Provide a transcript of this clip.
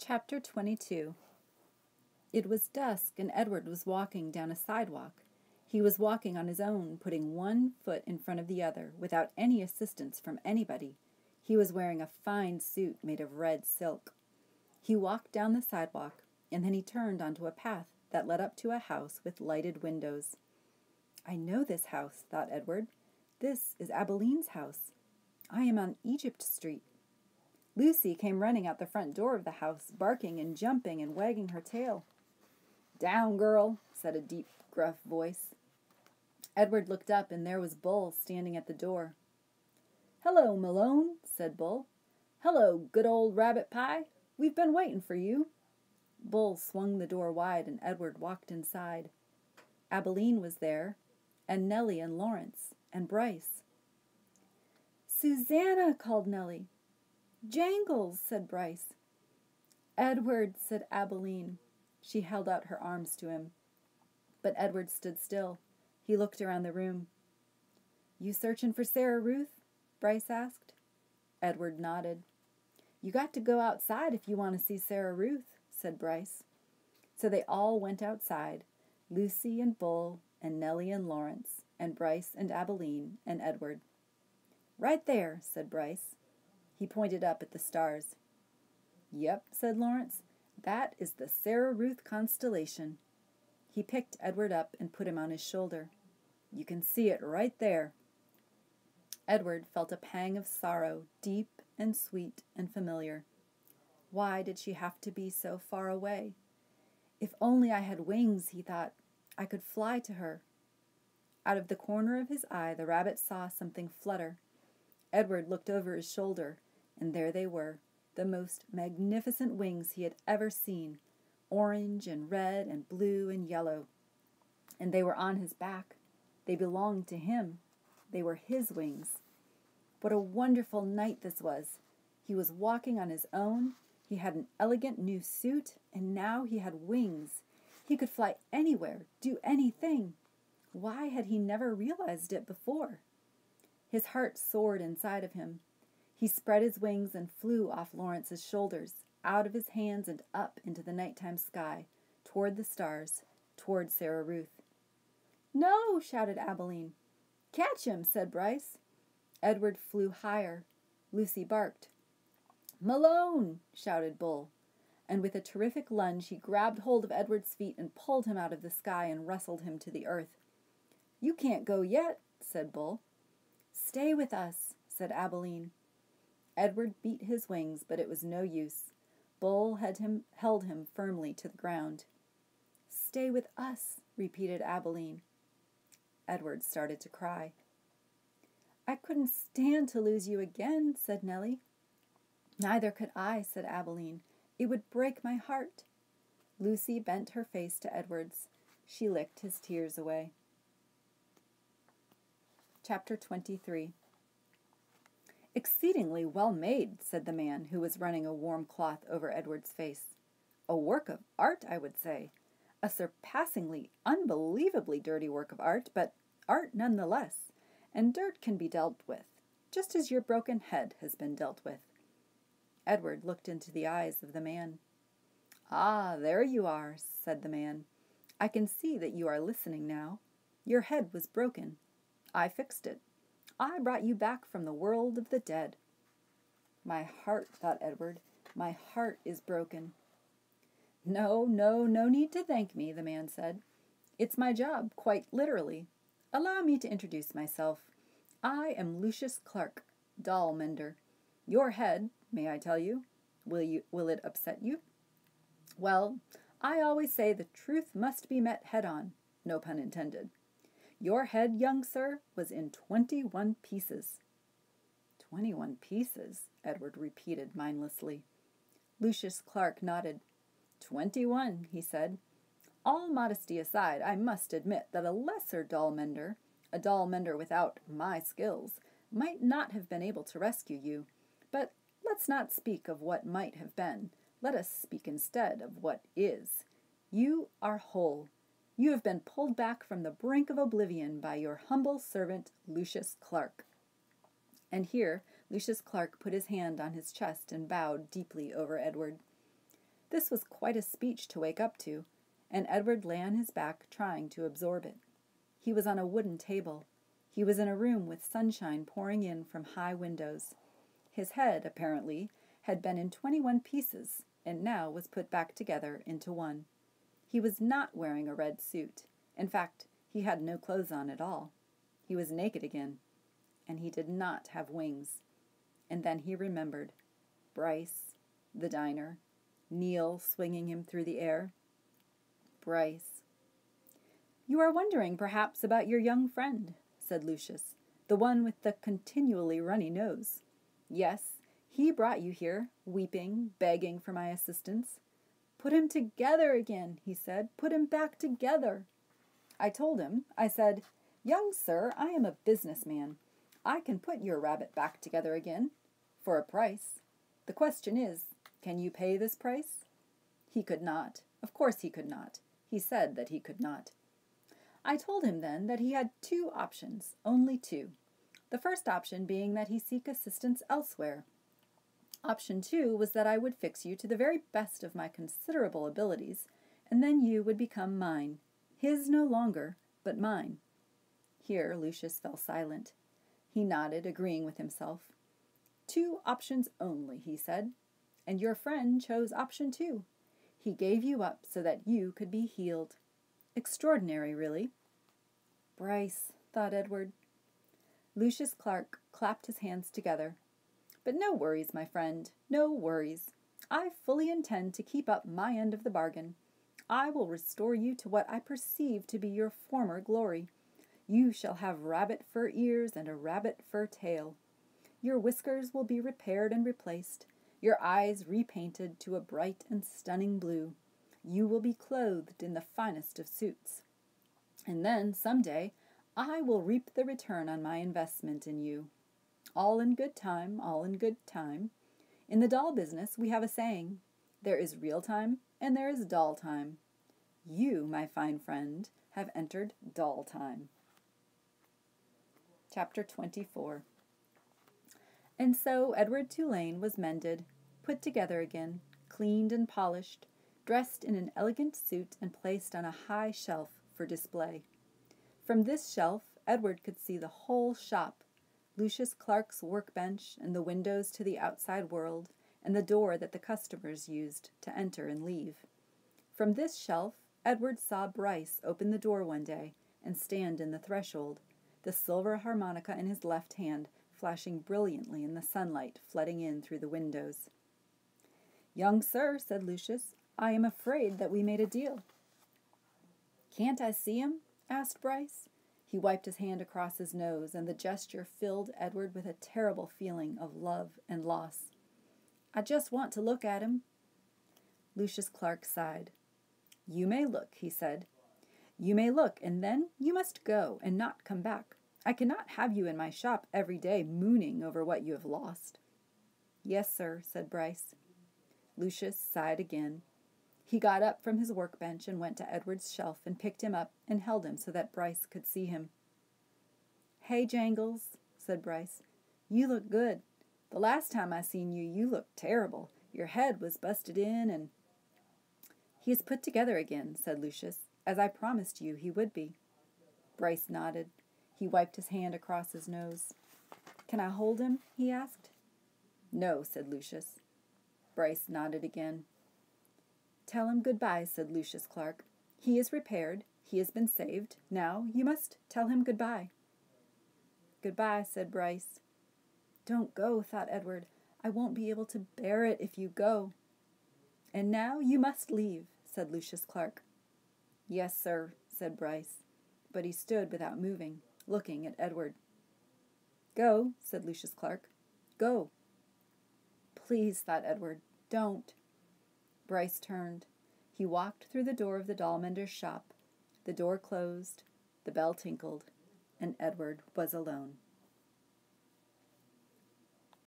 Chapter 22. It was dusk, and Edward was walking down a sidewalk. He was walking on his own, putting one foot in front of the other, without any assistance from anybody. He was wearing a fine suit made of red silk. He walked down the sidewalk, and then he turned onto a path that led up to a house with lighted windows. "I know this house," thought Edward. "This is Abeline's house. I am on Egypt Street." Lucy came running out the front door of the house, barking and jumping and wagging her tail. "Down, girl," said a deep, gruff voice. Edward looked up, and there was Bull standing at the door. "Hello, Malone," said Bull. "Hello, good old rabbit pie. We've been waiting for you." Bull swung the door wide, and Edward walked inside. Abeline was there, and Nellie and Lawrence, and Bryce. "Susanna," called Nellie. "Jangles," said Bryce. "Edward," said Abeline. She held out her arms to him. But Edward stood still. He looked around the room. "You searching for Sarah Ruth?" Bryce asked. Edward nodded. "You got to go outside if you want to see Sarah Ruth," said Bryce. So they all went outside, Lucy and Bull and Nellie and Lawrence and Bryce and Abeline and Edward. "Right there," said Bryce. He pointed up at the stars. "Yep," said Lawrence. "That is the Sarah Ruth constellation." He picked Edward up and put him on his shoulder. "You can see it right there." Edward felt a pang of sorrow, deep and sweet and familiar. Why did she have to be so far away? "If only I had wings," he thought, "I could fly to her." Out of the corner of his eye, the rabbit saw something flutter. Edward looked over his shoulder, and there they were, the most magnificent wings he had ever seen, orange and red and blue and yellow. And they were on his back. They belonged to him. They were his wings. What a wonderful night this was! He was walking on his own. He had an elegant new suit, and now he had wings. He could fly anywhere, do anything. Why had he never realized it before? His heart soared inside of him. He spread his wings and flew off Lawrence's shoulders, out of his hands and up into the nighttime sky, toward the stars, toward Sarah Ruth. "No!" shouted Abeline. "Catch him!" said Bryce. Edward flew higher. Lucy barked. "Malone!" shouted Bull. And with a terrific lunge, he grabbed hold of Edward's feet and pulled him out of the sky and wrestled him to the earth. "You can't go yet," said Bull. "Stay with us," said Abeline. Edward beat his wings, but it was no use. Bull held him firmly to the ground. "Stay with us," repeated Abeline. Edward started to cry. "I couldn't stand to lose you again," said Nellie. "Neither could I," said Abeline. "It would break my heart." Lucy bent her face to Edward's. She licked his tears away. Chapter 23. "Exceedingly well made," said the man who was running a warm cloth over Edward's face. "A work of art, I would say. A surpassingly, unbelievably dirty work of art, but art nonetheless. And dirt can be dealt with, just as your broken head has been dealt with." Edward looked into the eyes of the man. "Ah, there you are," said the man. "I can see that you are listening now. Your head was broken. I fixed it. I brought you back from the world of the dead." "My heart," thought Edward, "my heart is broken." No need to thank me," the man said. "It's my job, quite literally. Allow me to introduce myself. I am Lucius Clark, doll mender. Your head, may I tell you? Will it upset you? Well, I always say the truth must be met head-on, no pun intended. Your head, young sir, was in 21 pieces. 21 pieces, Edward repeated mindlessly. Lucius Clark nodded. 21, he said. All modesty aside, I must admit that a lesser doll mender, a doll mender without my skills, might not have been able to rescue you. But let's not speak of what might have been. Let us speak instead of what is. You are whole. You have been pulled back from the brink of oblivion by your humble servant, Lucius Clark. And here Lucius Clark put his hand on his chest and bowed deeply over Edward. This was quite a speech to wake up to, and Edward lay on his back trying to absorb it. He was on a wooden table. He was in a room with sunshine pouring in from high windows. His head, apparently, had been in 21 pieces, and now was put back together into one. He was not wearing a red suit. In fact, he had no clothes on at all. He was naked again, and he did not have wings. And then he remembered. Bryce, the diner, Neil swinging him through the air. Bryce. "You are wondering, perhaps, about your young friend," said Lucius, "the one with the continually runny nose. Yes, he brought you here, weeping, begging for my assistance. 'Put him together again,' he said. 'Put him back together.' I told him, I said, 'Young sir, I am a businessman. I can put your rabbit back together again, for a price. The question is, can you pay this price?' He could not. Of course he could not. He said that he could not. I told him then that he had 2 options, only 2. The first option being that he seek assistance elsewhere. Option 2 was that I would fix you to the very best of my considerable abilities, and then you would become mine. His no longer, but mine." Here Lucius fell silent. He nodded, agreeing with himself. "2 options only," he said. "And your friend chose option 2. He gave you up so that you could be healed. Extraordinary, really." "Bryce," thought Edward. Lucius Clark clapped his hands together. "But no worries, my friend, no worries. I fully intend to keep up my end of the bargain. I will restore you to what I perceive to be your former glory. You shall have rabbit fur ears and a rabbit fur tail. Your whiskers will be repaired and replaced, your eyes repainted to a bright and stunning blue. You will be clothed in the finest of suits. And then, some day, I will reap the return on my investment in you. All in good time, all in good time. In the doll business, we have a saying, 'There is real time and there is doll time.' You, my fine friend, have entered doll time." Chapter 24. And so Edward Tulane was mended, put together again, cleaned and polished, dressed in an elegant suit and placed on a high shelf for display. From this shelf, Edward could see the whole shop, Lucius Clark's workbench and the windows to the outside world, and the door that the customers used to enter and leave. From this shelf, Edward saw Bryce open the door one day and stand in the threshold, the silver harmonica in his left hand flashing brilliantly in the sunlight flooding in through the windows. "Young sir," said Lucius, "I am afraid that we made a deal." "Can't I see him?" asked Bryce. He wiped his hand across his nose, and the gesture filled Edward with a terrible feeling of love and loss. "I just want to look at him." Lucius Clark sighed. "You may look," he said. "You may look, and then you must go and not come back. I cannot have you in my shop every day mooning over what you have lost." "Yes, sir," said Bryce. Lucius sighed again. He got up from his workbench and went to Edward's shelf and picked him up and held him so that Bryce could see him. "Hey, Jangles," said Bryce. "You look good. The last time I seen you, you looked terrible. Your head was busted in and—" "He is put together again," said Lucius, "as I promised you he would be." Bryce nodded. He wiped his hand across his nose. "Can I hold him?" he asked. "No," said Lucius. Bryce nodded again. "Tell him goodbye," said Lucius Clark. "He is repaired. He has been saved. Now you must tell him goodbye." "Goodbye," said Bryce. "Don't go," thought Edward. "I won't be able to bear it if you go." "And now you must leave," said Lucius Clark. "Yes, sir," said Bryce, but he stood without moving, looking at Edward. "Go," said Lucius Clark. "Go." "Please," thought Edward, "don't." Bryce turned. He walked through the door of the doll mender's shop. The door closed, the bell tinkled, and Edward was alone.